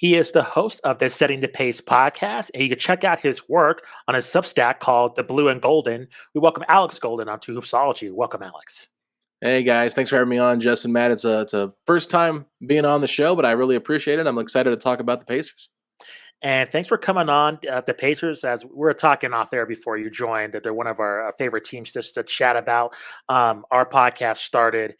He is the host of the Setting the Pace podcast, and you can check out his work on his Substack called The Blue and Golden. We welcome Alex Golden onto Hoopsology. Welcome, Alex. Hey guys, thanks for having me on, Justin. Matt, it's a first time being on the show, but I really appreciate it. I'm excited to talk about the Pacers. And thanks for coming on the Pacers. As we were talking off there before you joined, that they're one of our favorite teams just to chat about. Our podcast started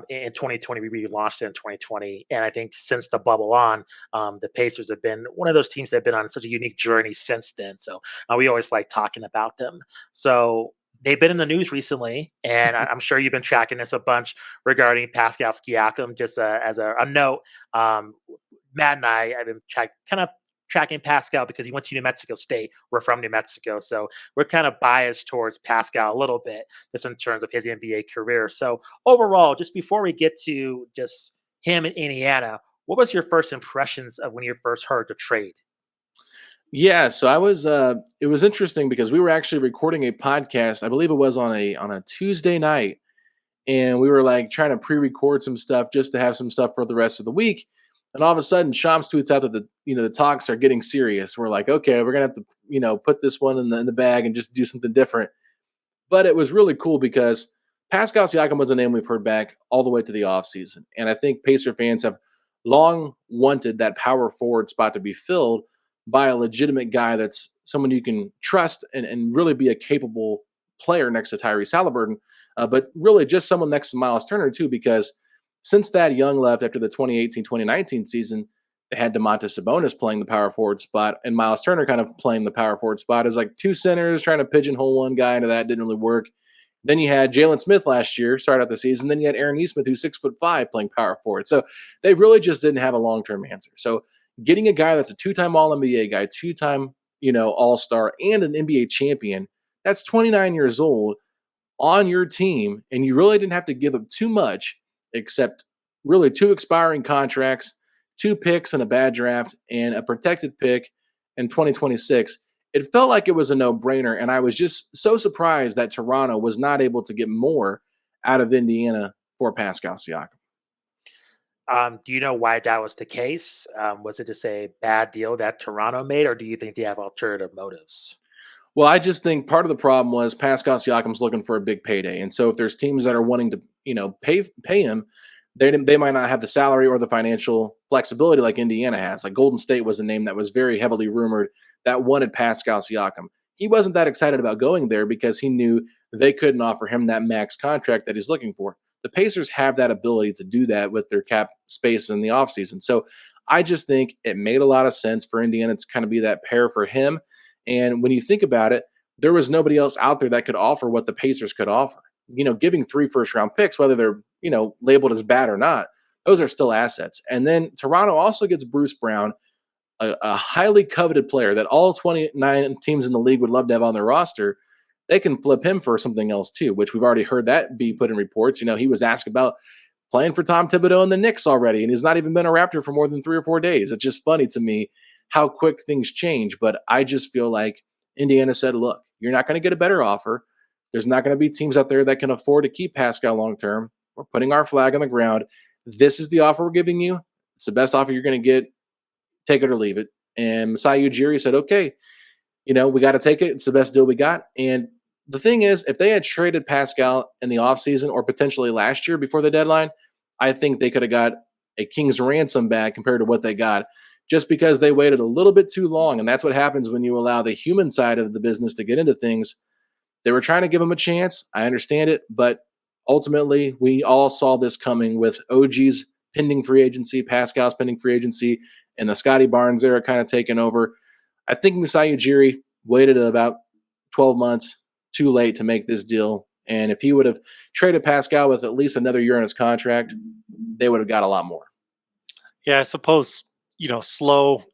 in 2020. We relaunched it in 2020, and I think since the bubble on, the Pacers have been one of those teams that have been on such a unique journey since then. So we always like talking about them. So they've been in the news recently, and I'm sure you've been tracking this a bunch regarding Pascal Siakam. Just as a note, Matt and I have been kind of tracking Pascal because he went to New Mexico State. We're from New Mexico, so we're kind of biased towards Pascal a little bit just in terms of his NBA career. So overall, just before we get to just him in Indiana, what was your first impressions of when you first heard the trade? Yeah, so I was it was interesting because we were actually recording a podcast. I believe it was on a Tuesday night, and we were like trying to pre-record some stuff just to have some stuff for the rest of the week. And all of a sudden, Shams tweets out that the talks are getting serious. We're like, okay, we're gonna have to put this one in the bag and just do something different. But it was really cool because Pascal Siakam was a name we've heard back all the way to the offseason. And I think Pacer fans have long wanted that power forward spot to be filled by a legitimate guy that's someone you can trust and really be a capable player next to Tyrese Haliburton, but really just someone next to Miles Turner, too, because since that Young left after the 2018-2019 season, they had Domantas Sabonis playing the power forward spot and Miles Turner kind of playing the power forward spot as like two centers trying to pigeonhole one guy into that. Didn't really work. Then you had Jalen Smith last year, start out the season. Then you had Aaron Nesmith, who's 6'5", playing power forward. So they really just didn't have a long-term answer. So getting a guy that's a two-time All-NBA guy, two-time All-Star, and an NBA champion, that's 29 years old on your team, and you really didn't have to give up too much except really two expiring contracts, 2 picks and a bad draft, and a protected pick in 2026. It felt like it was a no-brainer, and I was just so surprised that Toronto was not able to get more out of Indiana for Pascal Siakam. Do you know why that was the case? Was it just a bad deal that Toronto made, or do you think they have alternative motives? Well, I just think part of the problem was Pascal Siakam's looking for a big payday, and so if there's teams that are wanting to, pay him, they might not have the salary or the financial flexibility like Indiana has. Like Golden State was a name that was very heavily rumored that wanted Pascal Siakam. He wasn't that excited about going there because he knew they couldn't offer him that max contract that he's looking for. The Pacers have that ability to do that with their cap space in the offseason. So I just think it made a lot of sense for Indiana to kind of be that pair for him. And when you think about it, there was nobody else out there that could offer what the Pacers could offer. Giving 3 first-round picks, whether they're, labeled as bad or not, those are still assets. And then Toronto also gets Bruce Brown, a highly coveted player that all 29 teams in the league would love to have on their roster. They can flip him for something else too, which we've already heard that be put in reports. He was asked about playing for Tom Thibodeau and the Knicks already, and he's not even been a Raptor for more than 3 or 4 days. It's just funny to me how quick things change. But I just feel like Indiana said, look, you're not going to get a better offer. There's not going to be teams out there that can afford to keep Pascal long-term. We're putting our flag on the ground. This is the offer we're giving you. It's the best offer you're going to get. Take it or leave it. And Masai Ujiri said, okay, we got to take it. It's the best deal we got. And the thing is, if they had traded Pascal in the offseason or potentially last year before the deadline, I think they could have got a king's ransom back compared to what they got just because they waited a little bit too long. And that's what happens when you allow the human side of the business to get into things. They were trying to give him a chance. I understand it. But ultimately, we all saw this coming with OG's pending free agency, Pascal's pending free agency, and the Scotty Barnes era kind of taking over. I think Masai Ujiri waited about 12 months too late to make this deal. And if he would have traded Pascal with at least another year on his contract, they would have got a lot more. Yeah, I suppose, slow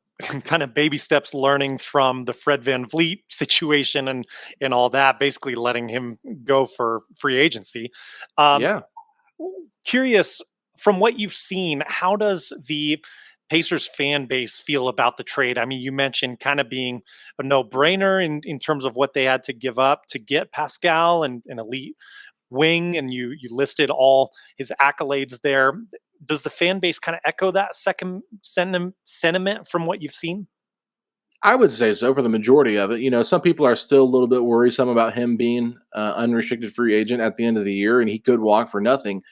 kind of baby steps learning from the Fred VanVleet situation and all that, basically letting him go for free agency. Curious, from what you've seen, how does the Pacers fan base feel about the trade? I mean, you mentioned kind of being a no-brainer in terms of what they had to give up to get Pascal and an elite wing, and you listed all his accolades there. Does the fan base kind of echo that second sentiment from what you've seen? I would say so for the majority of it. Some people are still a little bit worrisome about him being unrestricted free agent at the end of the year, and he could walk for nothing.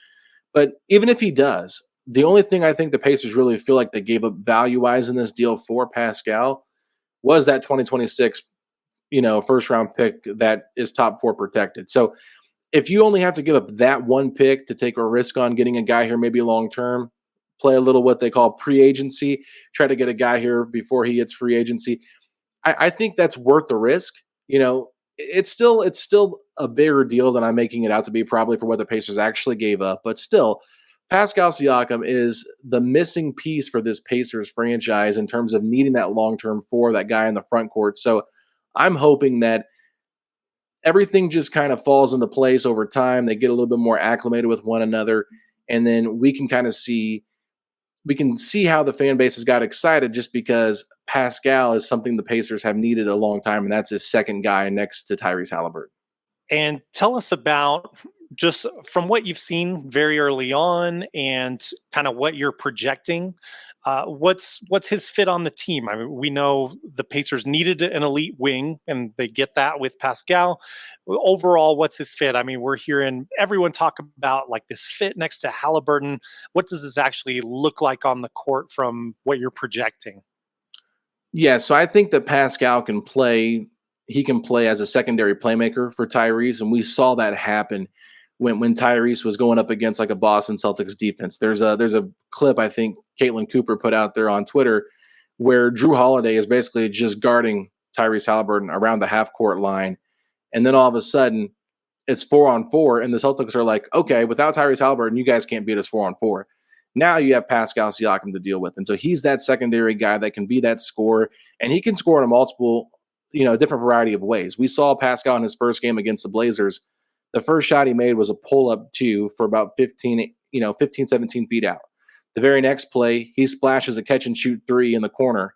But even if he does, the only thing I think the Pacers really feel like they gave up value-wise in this deal for Pascal was that 2026, first round pick that is top 4 protected. So if you only have to give up that one pick to take a risk on getting a guy here maybe long term, play a little what they call pre-agency, try to get a guy here before he hits free agency, I think that's worth the risk. It's still a bigger deal than I'm making it out to be, probably for what the Pacers actually gave up. But still, Pascal Siakam is the missing piece for this Pacers franchise in terms of needing that long-term for that guy in the front court. So I'm hoping that everything just kind of falls into place over time. They get a little bit more acclimated with one another, and then we can see how the fan base has got excited, just because Pascal is something the Pacers have needed a long time, and that's his second guy next to Tyrese Haliburton. And tell us about, just from what you've seen very early on and kind of what you're projecting, what's his fit on the team? I mean, we know the Pacers needed an elite wing, and they get that with Pascal. Overall, what's his fit? I mean, we're hearing everyone talk about like this fit next to Halliburton. What does this actually look like on the court from what you're projecting? Yeah, so I think that Pascal can play. He can play as a secondary playmaker for Tyrese, and we saw that happen when Tyrese was going up against like a Boston Celtics defense. There's a clip I think Caitlin Cooper put out there on Twitter where Drew Holiday is basically just guarding Tyrese Haliburton around the half court line, and then all of a sudden it's 4-on-4, and the Celtics are like, okay, without Tyrese Haliburton, you guys can't beat us 4-on-4. Now you have Pascal Siakam to deal with, and so he's that secondary guy that can be that scorer, and he can score in a multiple, different variety of ways. We saw Pascal in his first game against the Blazers. The first shot he made was a pull-up 2 for about 15, 17 feet out. The very next play, he splashes a catch-and-shoot 3 in the corner.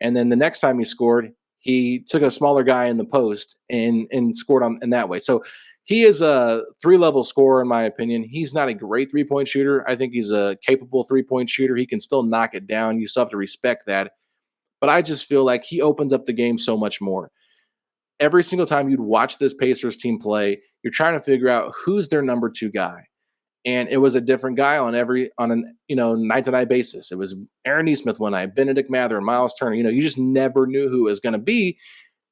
And then the next time he scored, he took a smaller guy in the post and scored in that way. So he is a 3-level scorer, in my opinion. He's not a great three-point shooter. I think he's a capable three-point shooter. He can still knock it down. You still have to respect that. But I just feel like he opens up the game so much more. Every single time you'd watch this Pacers team play, you're trying to figure out who's their number 2 guy. And it was a different guy on a night-to-night basis. It was Aaron Nesmith one night, Benedict Mather, and Miles Turner. You just never knew who it was going to be.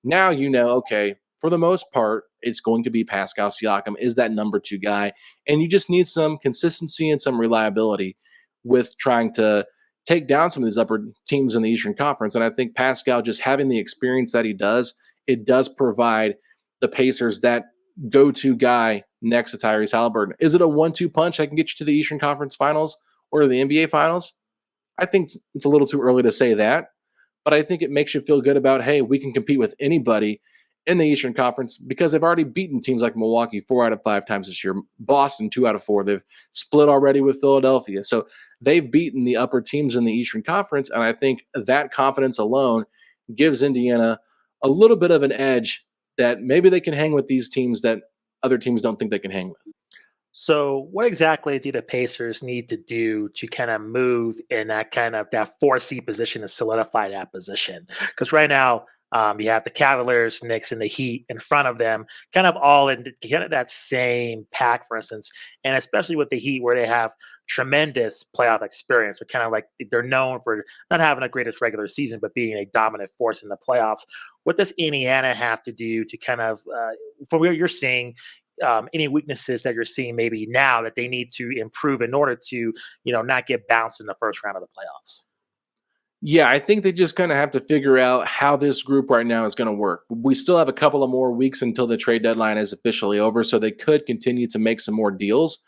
Now okay, for the most part, it's going to be Pascal Siakam is that number 2 guy. And you just need some consistency and some reliability with trying to take down some of these upper teams in the Eastern Conference. And I think Pascal, just having the experience that he does, it does provide the Pacers that go-to guy next to Tyrese Haliburton. Is it a 1-2 punch that can get you to the Eastern Conference Finals or the NBA Finals? I think it's a little too early to say that, but I think it makes you feel good about, hey, we can compete with anybody in the Eastern Conference because they've already beaten teams like Milwaukee 4 out of 5 times this year, Boston 2 out of 4. They've split already with Philadelphia. So they've beaten the upper teams in the Eastern Conference, and I think that confidence alone gives Indiana a little bit of an edge that maybe they can hang with these teams that other teams don't think they can hang with. So what exactly do the Pacers need to do to kind of move in that 4 seed position and solidify that position? Because right now you have the Cavaliers, Knicks, and the Heat in front of them, kind of all in kind of that same pack, for instance, and especially with the Heat where they have tremendous playoff experience. They're kind of like, they're known for not having the greatest regular season, but being a dominant force in the playoffs. What does Indiana have to do to kind of, from what you're seeing, any weaknesses that you're seeing maybe now that they need to improve in order to, not get bounced in the first round of the playoffs? Yeah, I think they just kind of have to figure out how this group right now is going to work. We still have a couple of more weeks until the trade deadline is officially over, so they could continue to make some more deals.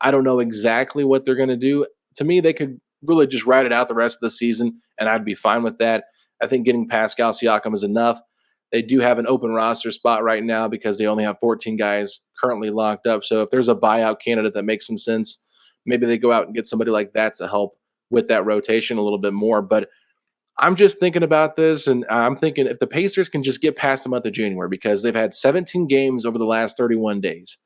I don't know exactly what they're going to do. To me, they could really just ride it out the rest of the season, and I'd be fine with that. I think getting Pascal Siakam is enough. They do have an open roster spot right now because they only have 14 guys currently locked up. So if there's a buyout candidate that makes some sense, maybe they go out and get somebody like that to help with that rotation a little bit more. But I'm just thinking about this, and I'm thinking if the Pacers can just get past the month of January, because they've had 17 games over the last 31 days.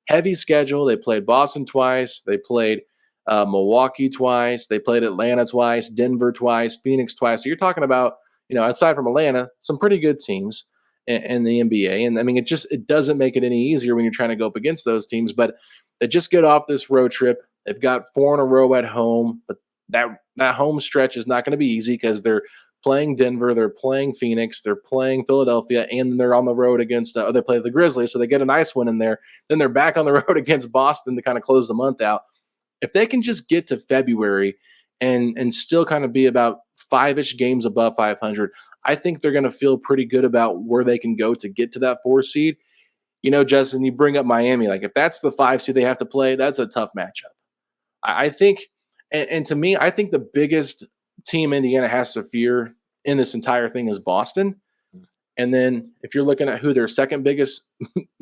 Heavy schedule. They played Boston twice. They played Milwaukee twice. They played Atlanta twice, Denver twice, Phoenix twice. So you're talking about, aside from Atlanta, some pretty good teams in the NBA. And I mean, it doesn't make it any easier when you're trying to go up against those teams. But they just get off this road trip. They've got 4 in a row at home, but that home stretch is not going to be easy because they're playing Denver, they're playing Phoenix, they're playing Philadelphia, and they're on the road against they play the Grizzlies, so they get a nice win in there. Then they're back on the road against Boston to kind of close the month out. If they can just get to February and still kind of be about 5-ish games above 500, I think they're going to feel pretty good about where they can go to get to that 4 seed. Justin, you bring up Miami. Like, if that's the 5 seed they have to play, that's a tough matchup. I think, and to me, I think the biggest team Indiana has to fear in this entire thing is Boston. And then if you're looking at who their second biggest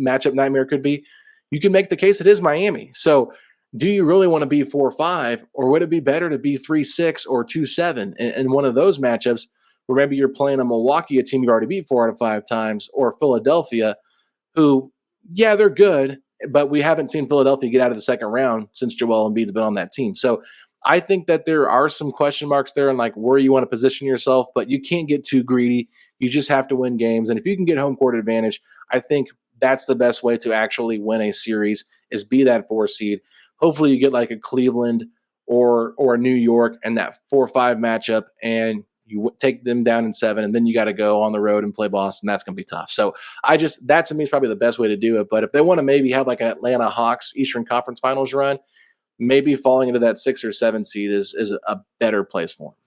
matchup nightmare could be, you can make the case it is Miami. So do you really want to be 4-5, or would it be better to be 3-6 or 2-7 in one of those matchups where maybe you're playing a Milwaukee, a team you've already beat 4 out of 5 times, or Philadelphia, who, yeah, they're good, but we haven't seen Philadelphia get out of the second round since Joel Embiid's been on that team. So I think that there are some question marks there on like where you want to position yourself, but you can't get too greedy. You just have to win games. And if you can get home court advantage, I think that's the best way to actually win a series is be that 4 seed. Hopefully you get like a Cleveland or a New York and that 4-5 matchup, and you take them down in 7, and then you got to go on the road and play Boston. That's going to be tough. So that to me is probably the best way to do it. But if they want to maybe have like an Atlanta Hawks Eastern Conference Finals run, maybe falling into that 6 or 7 seed is a better place for them.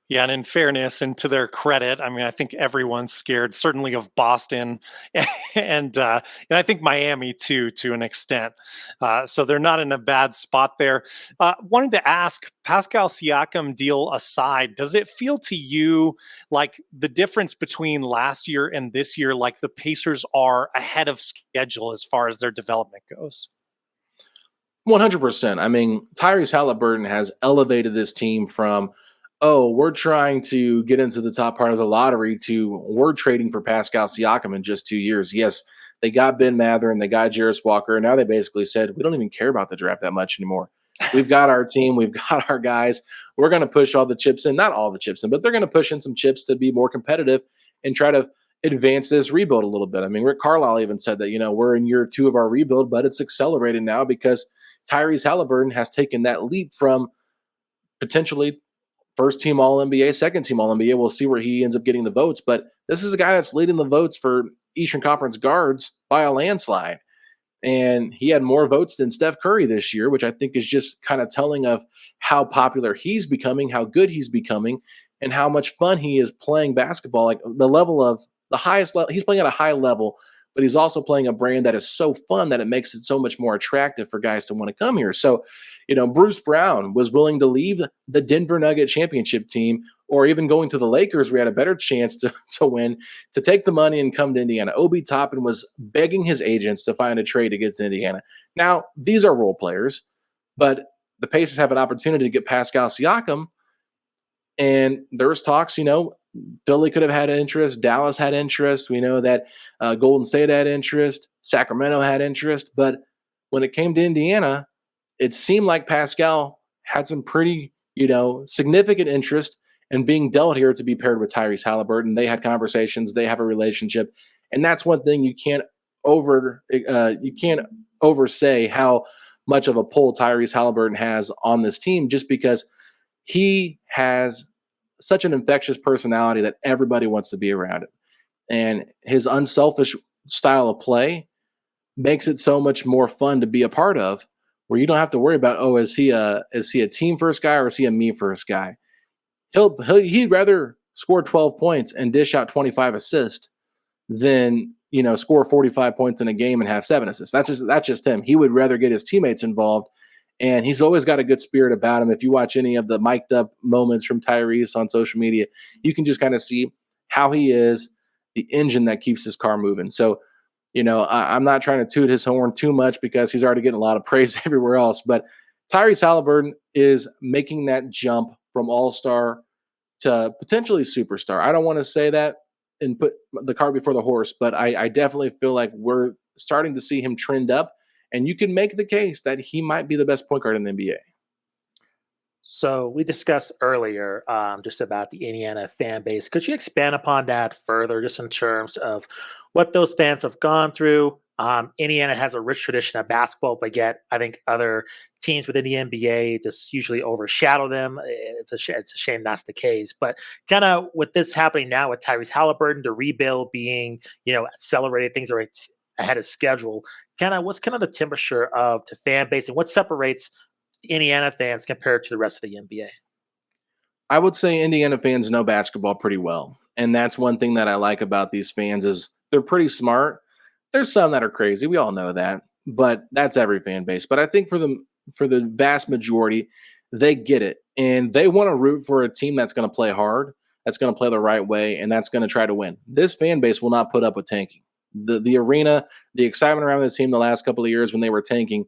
Yeah, and in fairness, and to their credit, I mean, I think everyone's scared, certainly of Boston, and I think Miami too, to an extent. So they're not in a bad spot there. Wanted to ask, Pascal Siakam deal aside, does it feel to you like the difference between last year and this year, like the Pacers are ahead of schedule as far as their development goes? 100%. I mean, Tyrese Haliburton has elevated this team from, we're trying to get into the top part of the lottery to we're trading for Pascal Siakam in just 2 years. Yes, they got Ben Mather and they got Jarris Walker, and now they basically said, we don't even care about the draft that much anymore. We've got our team. We've got our guys. We're going to push all the chips in. Not all the chips in, but they're going to push in some chips to be more competitive and try to advance this rebuild a little bit. I mean, Rick Carlisle even said that, we're in year 2 of our rebuild, but it's accelerated now because Tyrese Haliburton has taken that leap from potentially first team All-NBA, second team All-NBA. We'll see where he ends up getting the votes. But this is a guy that's leading the votes for Eastern Conference guards by a landslide. And he had more votes than Steph Curry this year, which I think is just kind of telling of how popular he's becoming, how good he's becoming, and how much fun he is playing basketball. Like the level of the highest level, he's playing at a high level, but he's also playing a brand that is so fun that it makes it so much more attractive for guys to want to come here. So, Bruce Brown was willing to leave the Denver Nugget championship team, or even going to the Lakers, we had a better chance to win, to take the money and come to Indiana. Obi Toppin was begging his agents to find a trade to get to Indiana. Now, these are role players, but the Pacers have an opportunity to get Pascal Siakam, and there's talks, Philly could have had interest. Dallas had interest. We know that Golden State had interest. Sacramento had interest. But when it came to Indiana, it seemed like Pascal had some pretty, significant interest in being dealt here to be paired with Tyrese Haliburton. They had conversations. They have a relationship. And that's one thing you can't oversay how much of a pull Tyrese Haliburton has on this team, just because he has such an infectious personality that everybody wants to be around him. And his unselfish style of play makes it so much more fun to be a part of, where you don't have to worry about, is he a team first guy or is he a me first guy? He'd rather score 12 points and dish out 25 assists than, score 45 points in a game and have 7 assists. That's just him. He would rather get his teammates involved. And he's always got a good spirit about him. If you watch any of the mic'd up moments from Tyrese on social media, you can just kind of see how he is the engine that keeps his car moving. So, I'm not trying to toot his horn too much because he's already getting a lot of praise everywhere else. But Tyrese Haliburton is making that jump from all-star to potentially superstar. I don't want to say that and put the cart before the horse, but I definitely feel like we're starting to see him trend up. And you can make the case that he might be the best point guard in the NBA. So we discussed earlier just about the Indiana fan base. Could you expand upon that further, just in terms of what those fans have gone through? Indiana has a rich tradition of basketball, but yet I think other teams within the NBA just usually overshadow them. It's a shame that's the case. But kind of with this happening now with Tyrese Haliburton, the rebuild being accelerated, things are ahead of schedule. Kind of what's kind of the temperature of the fan base, and what separates Indiana fans compared to the rest of the NBA? I would say Indiana fans know basketball pretty well. And that's one thing that I like about these fans is they're pretty smart. There's some that are crazy. We all know that. But that's every fan base. But I think for the vast majority, they get it. And they want to root for a team that's going to play hard, that's going to play the right way, and that's going to try to win. This fan base will not put up with tanking. The arena, the excitement around the team the last couple of years when they were tanking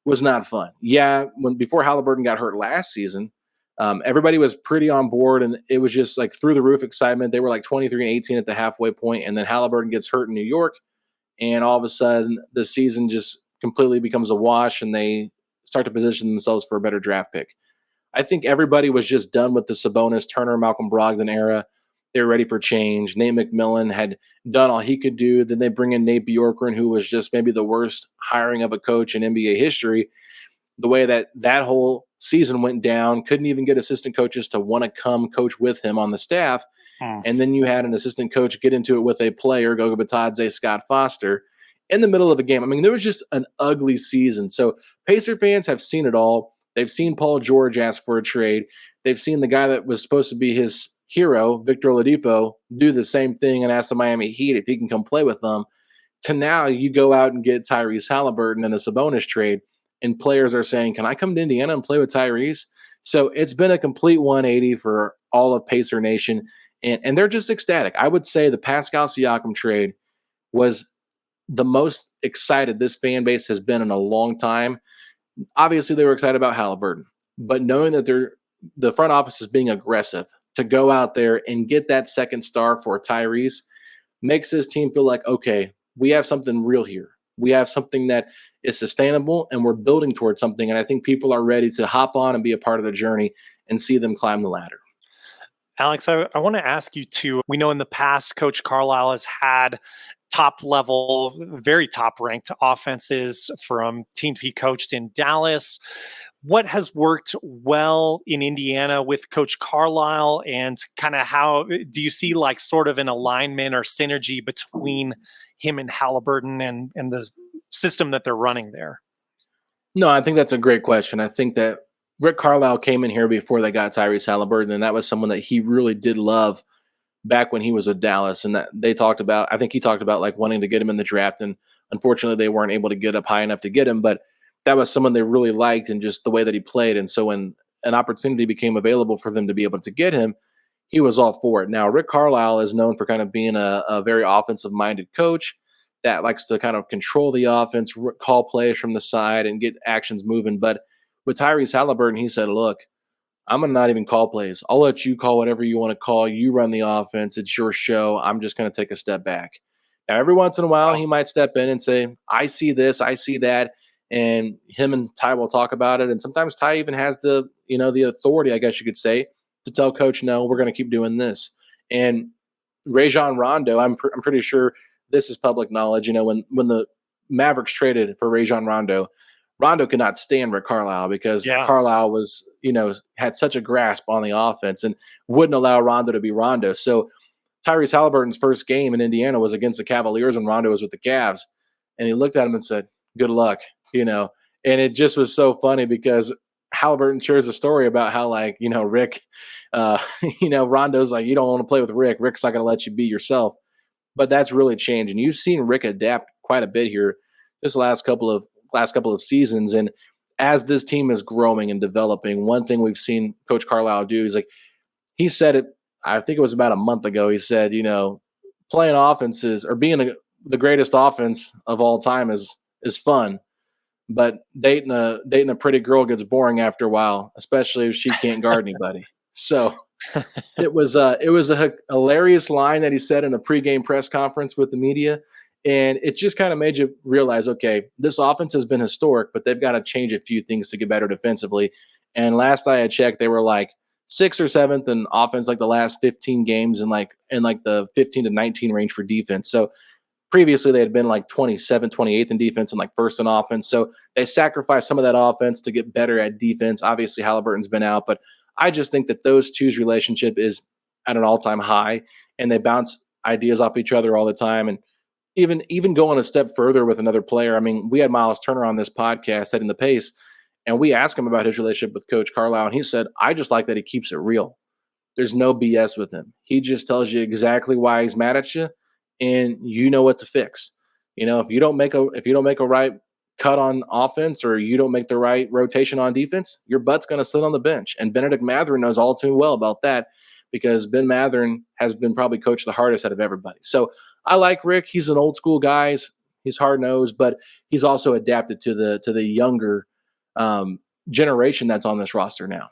was not fun. Yeah, before Halliburton got hurt last season, everybody was pretty on board, and it was just like through the roof excitement. They were like 23-18 at the halfway point, and then Halliburton gets hurt in New York, and all of a sudden the season just completely becomes a wash, and they start to position themselves for a better draft pick. I think everybody was just done with the Sabonis, Turner, Malcolm Brogdon era. They were ready for change. Nate McMillan had done all he could do. Then they bring in Nate Bjorkgren, who was just maybe the worst hiring of a coach in NBA history. The way that whole season went down, couldn't even get assistant coaches to want to come coach with him on the staff. And then you had an assistant coach get into it with a player, Goga Batadze, Scott Foster, in the middle of a game. I mean, there was just an ugly season. So Pacer fans have seen it all. They've seen Paul George ask for a trade. They've seen the guy that was supposed to be his hero, Victor Oladipo, do the same thing and ask the Miami Heat if he can come play with them. To now, you go out and get Tyrese Haliburton in a Sabonis trade, and players are saying, can I come to Indiana and play with Tyrese? So it's been a complete 180 for all of Pacer Nation, and they're just ecstatic. I would say the Pascal Siakam trade was the most excited this fan base has been in a long time. Obviously, they were excited about Haliburton, but knowing that the front office is being aggressive to go out there and get that second star for Tyrese makes this team feel like, okay, we have something real here. We have something that is sustainable, and we're building towards something. And I think people are ready to hop on and be a part of the journey and see them climb the ladder. Alex, I want to ask you too. We know in the past, Coach Carlisle has had top level, very top ranked offenses from teams he coached in Dallas. What has worked well in Indiana with Coach Carlisle, and kind of how do you see like sort of an alignment or synergy between him and Haliburton and the system that they're running there? No, I think that's a great question. I think that Rick Carlisle came in here before they got Tyrese Haliburton, and that was someone that he really did love back when he was with Dallas. And that they talked about, I think he talked about like wanting to get him in the draft, and unfortunately they weren't able to get up high enough to get him, but that was someone they really liked and just the way that he played. And so when an opportunity became available for them to be able to get him, he was all for it. Now, Rick Carlisle is known for kind of being a very offensive-minded coach that likes to kind of control the offense, call plays from the side, and get actions moving. But with Tyrese Haliburton, he said, look, I'm going to not even call plays. I'll let you call whatever you want to call. You run the offense. It's your show. I'm just going to take a step back. Now, every once in a while, he might step in and say, I see this, I see that. And him and Ty will talk about it. And sometimes Ty even has the authority, I guess you could say, to tell coach, no, we're going to keep doing this. And Rajon Rondo, I'm pretty sure this is public knowledge. When the Mavericks traded for Rajon Rondo, Rondo could not stand Rick Carlisle because Carlisle was, had such a grasp on the offense and wouldn't allow Rondo to be Rondo. So Tyrese Haliburton's first game in Indiana was against the Cavaliers when Rondo was with the Cavs. And he looked at him and said, good luck, and it just was so funny because Haliburton shares a story about how, like, Rick, Rondo's like, you don't want to play with Rick. Rick's not going to let you be yourself. But that's really changed. And you've seen Rick adapt quite a bit here this last couple of seasons. And as this team is growing and developing, one thing we've seen Coach Carlisle do is, like, he said it, I think it was about a month ago, he said, playing offenses or being the greatest offense of all time is fun. But dating a pretty girl gets boring after a while, especially if she can't guard anybody. So it was a hilarious line that he said in a pregame press conference with the media, and it just kind of made you realize, okay, this offense has been historic, but they've got to change a few things to get better defensively. And last I had checked, they were like 6th or 7th in offense, like the last 15 games, and like the 15 to 19 range for defense. So previously they had been like 27th, 28th in defense and like first in offense. So they sacrificed some of that offense to get better at defense. Obviously Halliburton's been out, but I just think that those two's relationship is at an all-time high, and they bounce ideas off each other all the time. And even going a step further with another player. I mean, we had Miles Turner on this podcast setting the pace, and we asked him about his relationship with Coach Carlisle, and he said, I just like that he keeps it real. There's no BS with him. He just tells you exactly why he's mad at you, and you know what to fix. If you don't make a right cut on offense, or you don't make the right rotation on defense, your butt's going to sit on the bench. And Benedict Mathurin knows all too well about that, because Ben Mathurin has been probably coached the hardest out of everybody. So I like Rick. He's an old school guy. He's hard nosed, but he's also adapted to the younger generation that's on this roster now.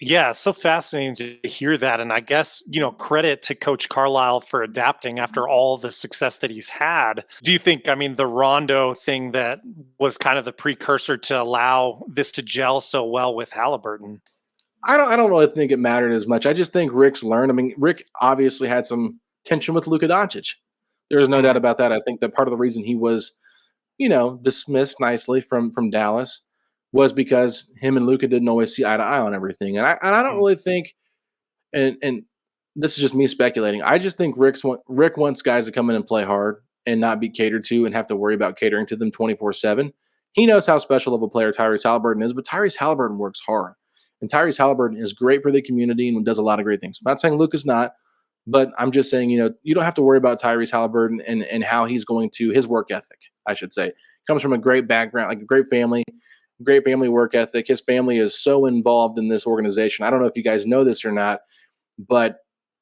Yeah, so fascinating to hear that. And I guess, credit to Coach Carlisle for adapting after all the success that he's had. Do you think, the Rondo thing that was kind of the precursor to allow this to gel so well with Haliburton? I don't really think it mattered as much. I just think Rick's learned. Rick obviously had some tension with Luka Doncic. There's no doubt about that. I think that part of the reason he was, dismissed nicely from Dallas was because him and Luka didn't always see eye to eye on everything. And I don't really think, and this is just me speculating, I just think Rick wants guys to come in and play hard and not be catered to and have to worry about catering to them 24/7. He knows how special of a player Tyrese Haliburton is, but Tyrese Haliburton works hard. And Tyrese Haliburton is great for the community and does a lot of great things. I'm not saying Luka's not, but I'm just saying, you don't have to worry about Tyrese Haliburton and how he's going to, his work ethic, I should say. Comes from a great background, like a great family work ethic. His family is so involved in this organization. I don't know if you guys know this or not, but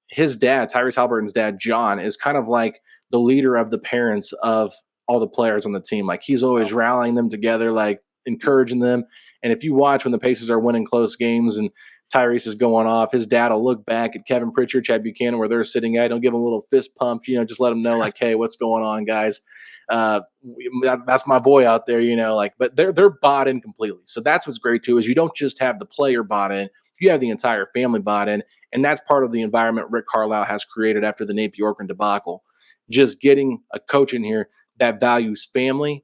his dad, Tyrese Haliburton's dad, John, is kind of like the leader of the parents of all the players on the team. Like, he's always rallying them together, like encouraging them. And if you watch when the Pacers are winning close games and Tyrese is going off, his dad will look back at Kevin Pritchard, Chad Buchanan, where they're sitting at. He'll give them a little fist pump, just let them know, like, hey, what's going on, guys? That's my boy out there, but they're bought in completely. So that's what's great too, is you don't just have the player bought in, you have the entire family bought in. And that's part of the environment Rick Carlisle has created after the Nate Bjorkgren debacle. Just getting a coach in here that values family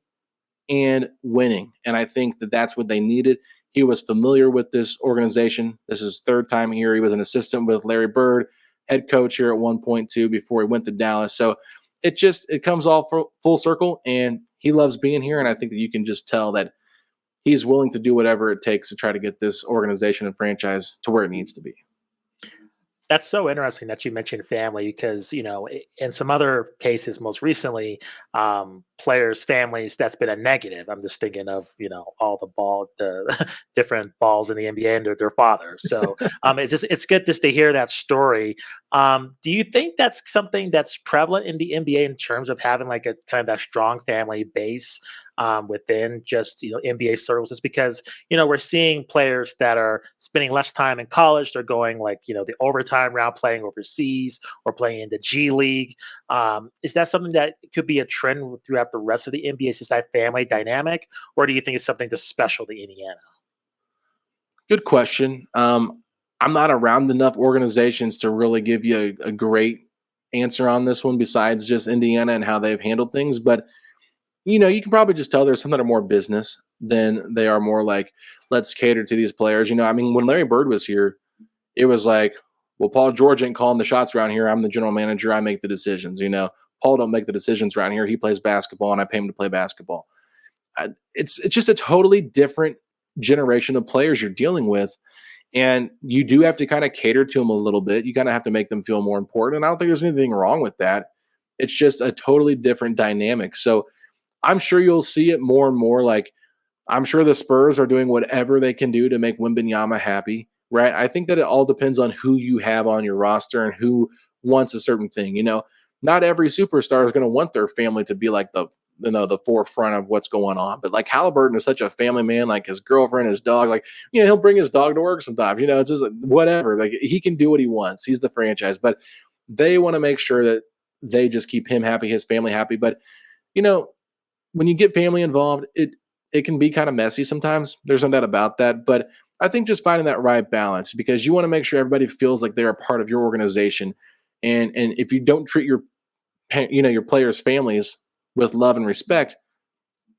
and winning. And I think that that's what they needed. He was familiar with this organization. This is his third time here. He was an assistant with Larry Bird, head coach here at one point too, before he went to Dallas. So it comes all full circle, and he loves being here. And I think that you can just tell that he's willing to do whatever it takes to try to get this organization and franchise to where it needs to be. That's so interesting that you mentioned family, because, in some other cases, most recently, players' families, that's been a negative. I'm just thinking of, all the different balls in the NBA and their fathers. So it's good just to hear that story. Do you think that's something that's prevalent in the NBA in terms of having like a kind of that strong family base within just NBA services? Because we're seeing players that are spending less time in college. They're going like the overtime route, playing overseas or playing in the G League. Is that something that could be a trend throughout the rest of the NBA, since that family dynamic, or do you think it's something just special to Indiana? Good question. I'm not around enough organizations to really give you a great answer on this one, besides just Indiana and how they've handled things. But you can probably just tell there's some that are more business than they are more like, let's cater to these players. When Larry Bird was here, it was like, well, Paul George ain't calling the shots around here. I'm the general manager. I make the decisions. Paul don't make the decisions around here. He plays basketball, and I pay him to play basketball. It's just a totally different generation of players you're dealing with. And you do have to kind of cater to them a little bit. You kind of have to make them feel more important. And I don't think there's anything wrong with that. It's just a totally different dynamic. So I'm sure you'll see it more and more. Like, I'm sure the Spurs are doing whatever they can do to make Wembanyama happy, right? I think that it all depends on who you have on your roster and who wants a certain thing. Not every superstar is going to want their family to be like the forefront of what's going on. But like Haliburton is such a family man, like his girlfriend, his dog, like, he'll bring his dog to work sometimes, it's just like, whatever. Like, he can do what he wants. He's the franchise, but they want to make sure that they just keep him happy, his family happy. But, when you get family involved, it can be kind of messy sometimes. There's no doubt about that. But I think just finding that right balance, because you want to make sure everybody feels like they're a part of your organization. And if you don't treat your players' families with love and respect,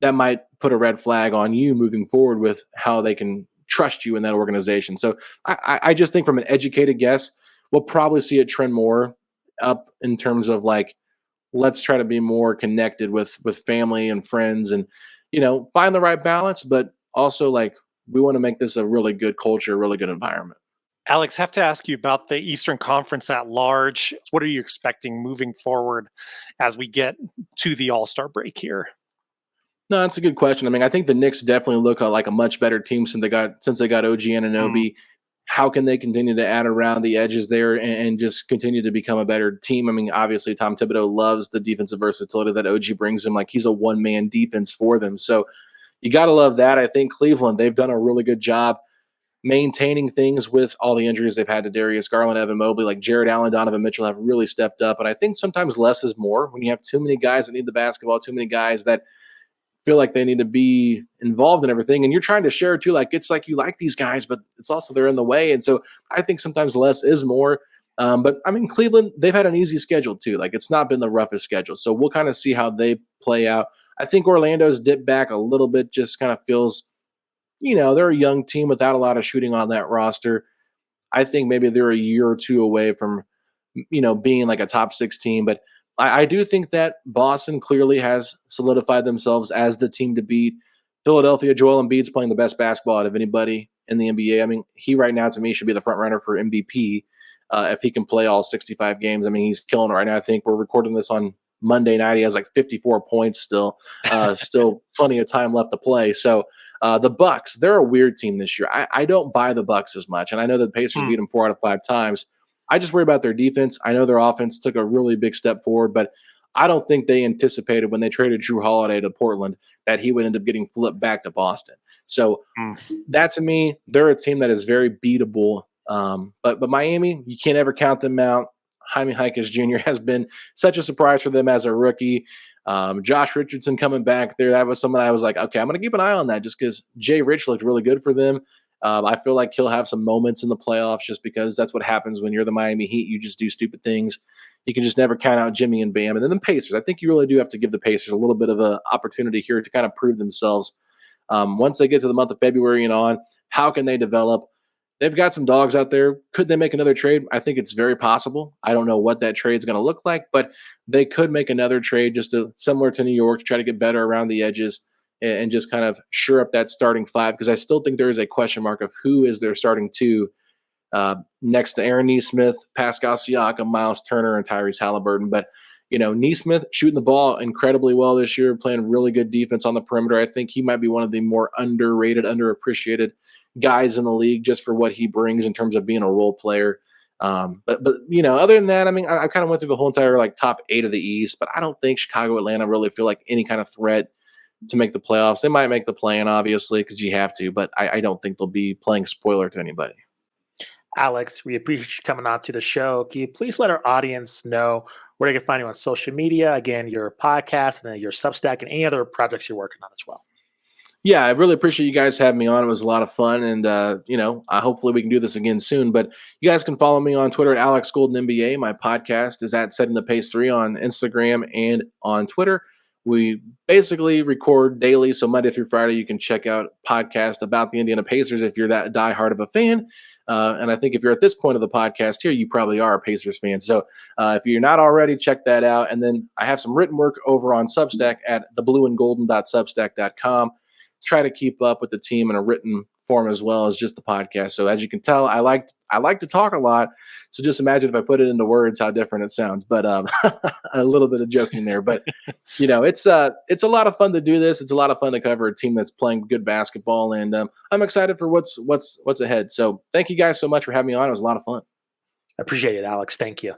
that might put a red flag on you moving forward with how they can trust you in that organization. So I just think from an educated guess, we'll probably see it trend more up in terms of like, let's try to be more connected with family and friends, and find the right balance, but also like we want to make this a really good culture, a really good environment. Alex, have to ask you about the Eastern Conference at large. What are you expecting moving forward as we get to the All-Star break here? No, that's a good question. I mean, I think the Knicks definitely look like a much better team since they got OG Anunoby. How can they continue to add around the edges there and just continue to become a better team? I mean, obviously, Tom Thibodeau loves the defensive versatility that OG brings him. Like, he's a one-man defense for them. So you got to love that. I think Cleveland, they've done a really good job maintaining things with all the injuries they've had to Darius Garland, Evan Mobley. Like Jared Allen, Donovan Mitchell have really stepped up. And I think sometimes less is more when you have too many guys that need the basketball, too many guys that feel like they need to be involved in everything. And you're trying to share too. Like, it's like you like these guys, but it's also they're in the way. And so I think sometimes less is more. But I mean, Cleveland, they've had an easy schedule too. Like, it's not been the roughest schedule. So we'll kind of see how they play out. I think Orlando's dipped back a little bit, just kind of feels, they're a young team without a lot of shooting on that roster. I think maybe they're a year or two away from, being like a top 6 team. But I do think that Boston clearly has solidified themselves as the team to beat. Philadelphia, Joel Embiid's playing the best basketball out of anybody in the NBA. I mean, he right now to me should be the front runner for MVP if he can play all 65 games. I mean, he's killing it right now. I think we're recording this on Monday night. He has like 54 points still. Still plenty of time left to play. So the Bucks, they're a weird team this year. I don't buy the Bucks as much, and I know that the Pacers beat them 4 out of 5 times. I just worry about their defense. I know their offense took a really big step forward, but I don't think they anticipated when they traded Drew Holiday to Portland that he would end up getting flipped back to Boston. So that, to me, they're a team that is very beatable. But Miami, you can't ever count them out. Jaime Jaquez Jr. has been such a surprise for them as a rookie. Josh Richardson coming back there, that was someone I was like, okay, I'm going to keep an eye on that just because Jay Rich looked really good for them. I feel like he'll have some moments in the playoffs just because that's what happens when you're the Miami Heat. You just do stupid things. You can just never count out Jimmy and Bam. And then the Pacers. I think you really do have to give the Pacers a little bit of an opportunity here to kind of prove themselves. Once they get to the month of February and on, how can they develop? They've got some dogs out there. Could they make another trade? I think it's very possible. I don't know what that trade's going to look like, but they could make another trade just similar to New York to try to get better around the edges and just kind of shore up that starting 5, because I still think there is a question mark of who is their starting 2 next to Aaron Nesmith, Pascal Siakam, Miles Turner, and Tyrese Haliburton. But, Nesmith shooting the ball incredibly well this year, playing really good defense on the perimeter. I think he might be one of the more underrated, underappreciated guys in the league just for what he brings in terms of being a role player. But other than that, I mean, I kind of went through the whole entire top 8 of the East, but I don't think Chicago, Atlanta really feel like any kind of threat to make the playoffs. They might make the play-in, obviously, because you have to, but I don't think they'll be playing spoiler to anybody. Alex, we appreciate you coming on to the show. Can you please let our audience know where they can find you on social media? Again, your podcast and then your Substack and any other projects you're working on as well. Yeah, I really appreciate you guys having me on. It was a lot of fun, and hopefully we can do this again soon. But you guys can follow me on Twitter at Alex Golden NBA. My podcast is at Setting the Pace 3 on Instagram and on Twitter. We basically record daily, so Monday through Friday you can check out podcasts about the Indiana Pacers if you're that diehard of a fan. And I think if you're at this point of the podcast here, you probably are a Pacers fan. So if you're not already, check that out. And then I have some written work over on Substack at theblueandgolden.substack.com. Try to keep up with the team in a written form as well as just the podcast. So as you can tell, I like to talk a lot. So just imagine if I put it into words, how different it sounds. But a little bit of joking there. But it's a lot of fun to do this. It's a lot of fun to cover a team that's playing good basketball, and I'm excited for what's ahead. So thank you guys so much for having me on. It was a lot of fun. I appreciate it, Alex. Thank you.